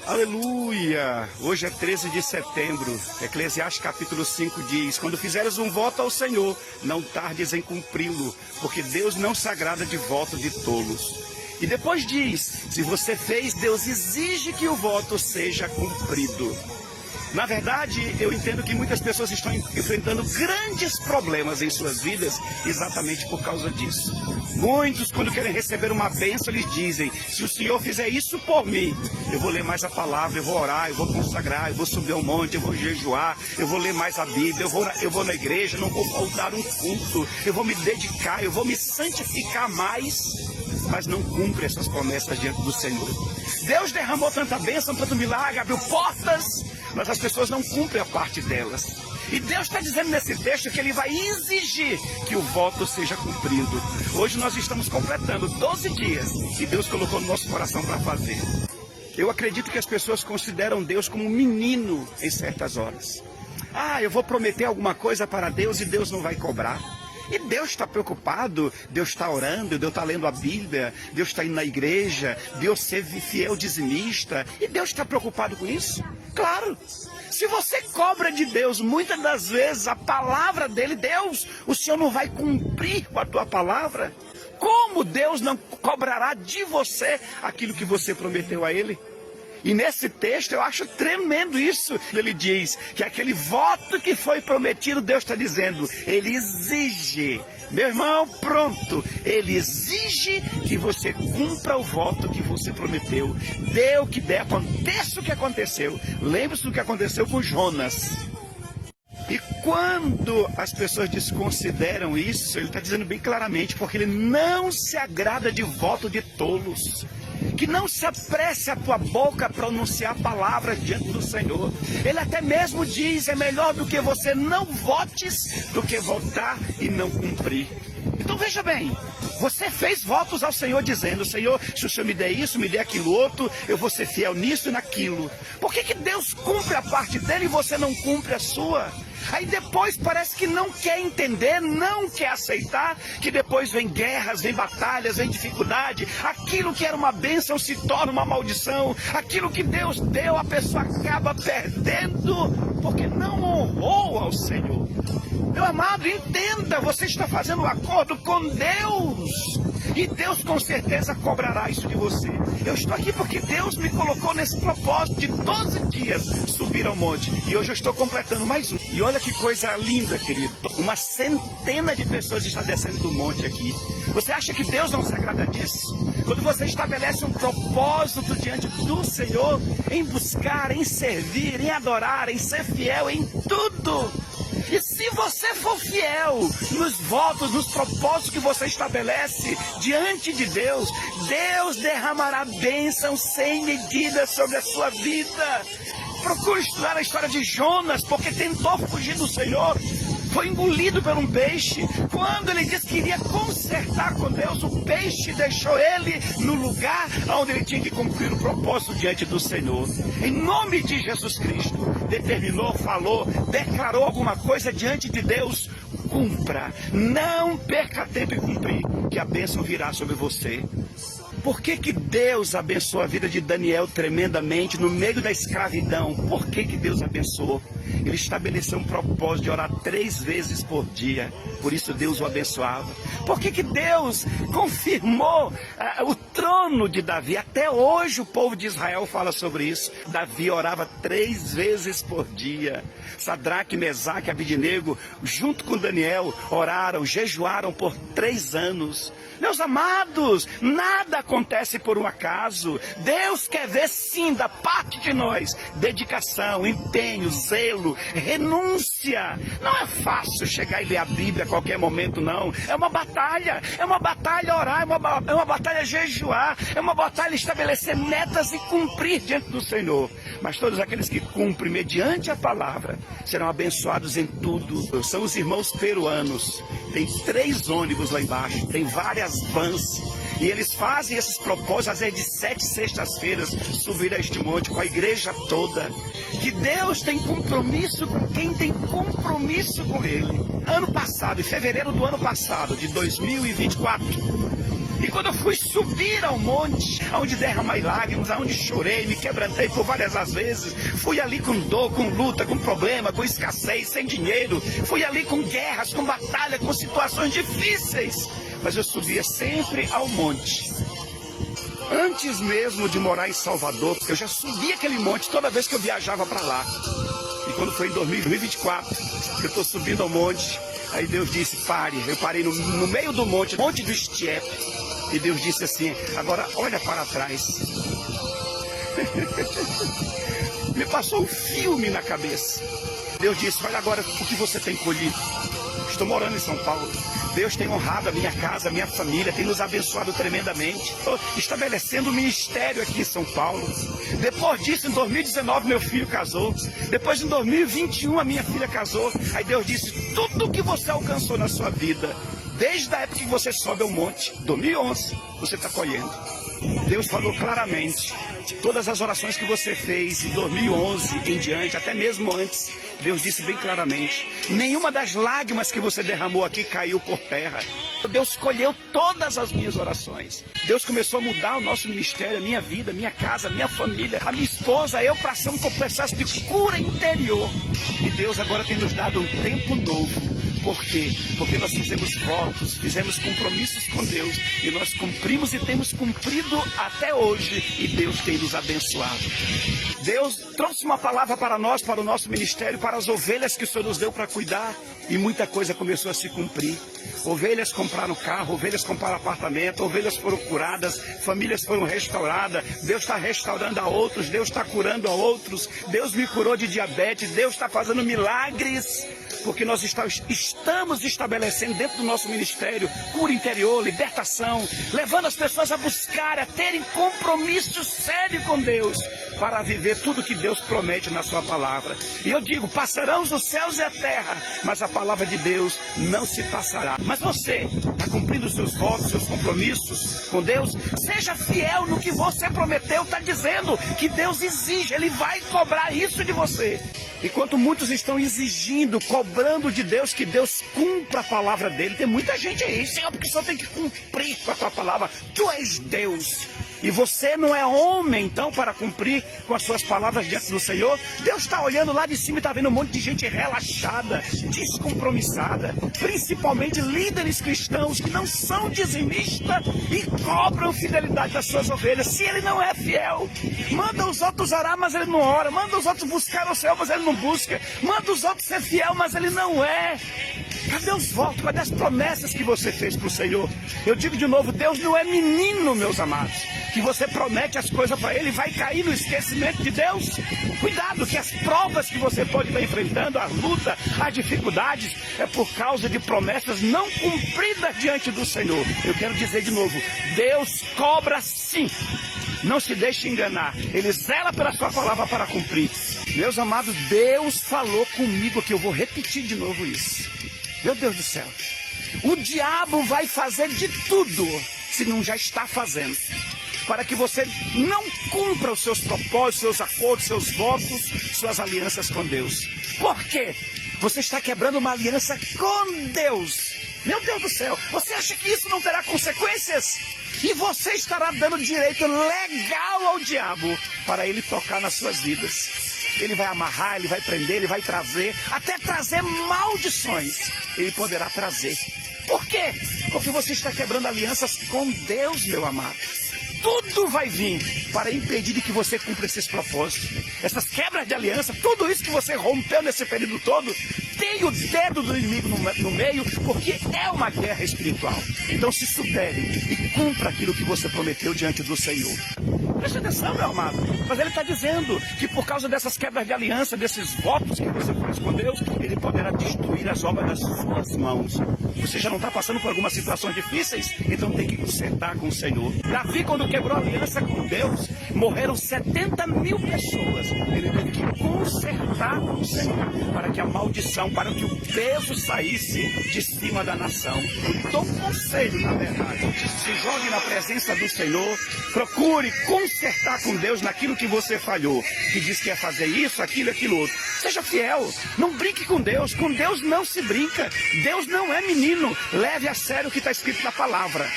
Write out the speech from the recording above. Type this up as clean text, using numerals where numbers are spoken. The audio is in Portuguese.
Aleluia! Hoje é 13 de setembro. Eclesiastes capítulo 5 diz: quando fizeres um voto ao Senhor, não tardes em cumpri-lo, porque Deus não se agrada de voto de tolos. E depois diz: se você fez, Deus exige que o voto seja cumprido. Na verdade, eu entendo que muitas pessoas estão enfrentando grandes problemas em suas vidas exatamente por causa disso. Muitos, quando querem receber uma bênção, eles dizem: se o Senhor fizer isso por mim, eu vou ler mais a palavra, eu vou orar, eu vou consagrar, eu vou subir ao monte, eu vou jejuar, eu vou ler mais a Bíblia, eu vou na igreja, não vou faltar um culto, eu vou me dedicar, eu vou me santificar mais, mas não cumpre essas promessas diante do Senhor. Deus derramou tanta bênção, tanto milagre, abriu portas, mas as pessoas não cumprem a parte delas. E Deus está dizendo nesse texto que Ele vai exigir que o voto seja cumprido. Hoje nós estamos completando 12 dias que Deus colocou no nosso coração para fazer. Eu acredito que as pessoas consideram Deus como um menino em certas horas. Eu vou prometer alguma coisa para Deus e Deus não vai cobrar. E Deus está preocupado, Deus está orando, Deus está lendo a Bíblia, Deus está indo na igreja, Deus ser fiel dizimista, e Deus está preocupado com isso? Claro! Se você cobra de Deus, muitas das vezes a palavra dele, Deus, o Senhor não vai cumprir com a tua palavra? Como Deus não cobrará de você aquilo que você prometeu a Ele? E nesse texto eu acho tremendo isso. Ele diz que aquele voto que foi prometido, Deus está dizendo, Ele exige. Meu irmão, pronto. Ele exige que você cumpra o voto que você prometeu. Dê o que der, aconteça o que aconteceu. Lembre-se do que aconteceu com Jonas. E quando as pessoas desconsideram isso, ele está dizendo bem claramente, porque ele não se agrada de voto de tolos. Que não se apresse a tua boca a pronunciar palavras diante do Senhor. Ele até mesmo diz, é melhor do que você não votes, do que votar e não cumprir. Então veja bem, você fez votos ao Senhor dizendo, Senhor, se o Senhor me der isso, me der aquilo outro, eu vou ser fiel nisso e naquilo. Por que Deus cumpre a parte dele e você não cumpre a sua? Aí depois parece que não quer entender, não quer aceitar, que depois vem guerras, vem batalhas, vem dificuldade. Aquilo que era uma bênção se torna uma maldição. Aquilo que Deus deu, a pessoa acaba perdendo, porque não honrou ao Senhor. Meu amado, entenda, você está fazendo um acordo com Deus. E Deus com certeza cobrará isso de você. Eu estou aqui porque Deus me colocou nesse propósito de 12 dias subir ao monte. E hoje eu estou completando mais um. E olha que coisa linda, querido. Uma centena de pessoas está descendo do monte aqui. Você acha que Deus não se agrada disso? Quando você estabelece um propósito diante do Senhor, em buscar, em servir, em adorar, em ser fiel em tudo. E se você for fiel nos votos, nos propósitos que você estabelece diante de Deus, Deus derramará bênção sem medida sobre a sua vida. Procure estudar a história de Jonas, porque tentou fugir do Senhor. Foi engolido por um peixe. Quando ele disse que iria consertar com Deus, o peixe deixou ele no lugar onde ele tinha que cumprir o propósito diante do Senhor. Em nome de Jesus Cristo, determinou, falou, declarou alguma coisa diante de Deus, cumpra. Não perca tempo em cumprir, que a bênção virá sobre você. Por que Deus abençoou a vida de Daniel tremendamente no meio da escravidão? Por que Deus abençoou? Ele estabeleceu um propósito de orar 3 vezes por dia. Por isso Deus o abençoava. Por que Deus confirmou o trono de Davi? Até hoje o povo de Israel fala sobre isso. Davi orava 3 vezes por dia. Sadraque, Mesaque e Abidnego, junto com Daniel, oraram, jejuaram por 3 anos. Meus amados, nada acontece por um acaso. Deus quer ver sim da parte de nós dedicação, empenho, zelo, renúncia. Não é fácil chegar e ler a Bíblia a qualquer momento, não. É uma batalha orar, é uma batalha jejuar, é uma batalha estabelecer metas e cumprir diante do Senhor. Mas todos aqueles que cumprem mediante a palavra serão abençoados em tudo. São os irmãos peruanos. Tem 3 ônibus lá embaixo, tem várias vans. E eles fazem esses propósitos, às vezes de 7 sextas-feiras, subir a este monte com a igreja toda. Que Deus tem compromisso com quem tem compromisso com Ele. Ano passado, em fevereiro do ano passado, de 2024, E quando eu fui subir ao monte, onde derramei lágrimas, onde chorei, me quebrantei por várias as vezes, fui ali com dor, com luta, com problema, com escassez, sem dinheiro, fui ali com guerras, com batalha, com situações difíceis, mas eu subia sempre ao monte. Antes mesmo de morar em Salvador, eu já subia aquele monte toda vez que eu viajava para lá. E quando foi em 2024, eu estou subindo ao monte, aí Deus disse, pare. Eu parei no meio do monte do Estiep. E Deus disse assim, agora olha para trás. Me passou um filme na cabeça. Deus disse, olha agora o que você tem colhido. Estou morando em São Paulo. Deus tem honrado a minha casa, a minha família, tem nos abençoado tremendamente. Estou estabelecendo um ministério aqui em São Paulo. Depois disso, em 2019, meu filho casou. Depois, em 2021, a minha filha casou. Aí Deus disse, tudo que você alcançou na sua vida, desde a época que você sobe ao monte, 2011, você está colhendo. Deus falou claramente, todas as orações que você fez em 2011 em diante, até mesmo antes, Deus disse bem claramente, nenhuma das lágrimas que você derramou aqui caiu por terra. Deus colheu todas as minhas orações. Deus começou a mudar o nosso ministério, a minha vida, a minha casa, a minha família, a minha esposa, eu para ser um processo de cura interior. E Deus agora tem nos dado um tempo novo. Por quê? Porque nós fizemos votos, fizemos compromissos com Deus e nós cumprimos e temos cumprido até hoje e Deus tem nos abençoado. Deus trouxe uma palavra para nós, para o nosso ministério, para as ovelhas que o Senhor nos deu para cuidar e muita coisa começou a se cumprir. Ovelhas compraram carro, ovelhas compraram apartamento, ovelhas foram curadas, famílias foram restauradas, Deus está restaurando a outros, Deus está curando a outros, Deus me curou de diabetes, Deus está fazendo milagres, porque nós estamos estabelecendo dentro do nosso ministério cura interior, libertação, levando as pessoas a buscar, a terem compromisso sério com Deus, para viver tudo que Deus promete na sua palavra. E eu digo, passarão os céus e a terra, mas a palavra de Deus não se passará. Mas você está cumprindo os seus votos, seus compromissos com Deus? Seja fiel no que você prometeu, está dizendo que Deus exige, Ele vai cobrar isso de você. Enquanto muitos estão exigindo, cobrando de Deus que Deus cumpra a palavra dele, tem muita gente aí, Senhor, porque o Senhor tem que cumprir com a tua palavra. Tu és Deus. E você não é homem, então, para cumprir com as suas palavras diante do Senhor? Deus está olhando lá de cima e está vendo um monte de gente relaxada, descompromissada, principalmente líderes cristãos que não são dizimistas e cobram fidelidade das suas ovelhas. Se ele não é fiel, manda os outros orar, mas ele não ora, manda os outros buscar o Senhor, mas ele não busca, manda os outros ser fiel, mas ele não é. Cadê os votos? Cadê as promessas que você fez para o Senhor? Eu digo de novo, Deus não é menino, meus amados, que você promete as coisas para Ele e vai cair no esquecimento de Deus. Cuidado, que as provas que você pode estar enfrentando, a luta, as dificuldades, é por causa de promessas não cumpridas diante do Senhor. Eu quero dizer de novo, Deus cobra sim. Não se deixe enganar. Ele zela pela sua palavra para cumprir. Meus amados, Deus falou comigo que eu vou repetir de novo isso. Meu Deus do céu. O diabo vai fazer de tudo, se não já está fazendo, para que você não cumpra os seus propósitos, seus acordos, seus votos, suas alianças com Deus. Por quê? Você está quebrando uma aliança com Deus. Meu Deus do céu, você acha que isso não terá consequências? E você estará dando direito legal ao diabo para ele tocar nas suas vidas. Ele vai amarrar, ele vai prender, ele vai trazer, até trazer maldições. Ele poderá trazer. Por quê? Porque você está quebrando alianças com Deus, meu amado. Tudo vai vir para impedir de que você cumpra esses propósitos. Essas quebras de aliança, tudo isso que você rompeu nesse período todo, tem o dedo do inimigo no meio, porque é uma guerra espiritual. Então se supere e cumpra aquilo que você prometeu diante do Senhor. Preste atenção, meu amado. Mas ele está dizendo que por causa dessas quebras de aliança, desses votos que você faz com Deus, ele poderá destruir as obras das suas mãos. Você já não está passando por algumas situações difíceis? Então tem que consertar com o Senhor. Davi, quando quebrou a aliança com Deus, morreram 70 mil pessoas. Ele teve que consertar com o Senhor, para que a maldição, para que o peso saísse de cima da nação. Eu dou um conselho, na verdade. Se jogue na presença do Senhor, procure consertar com Deus naquilo que você falhou, que diz que ia fazer isso, aquilo, aquilo outro. Seja fiel, não brinque com Deus não se brinca. Deus não é menino, leve a sério o que está escrito na palavra.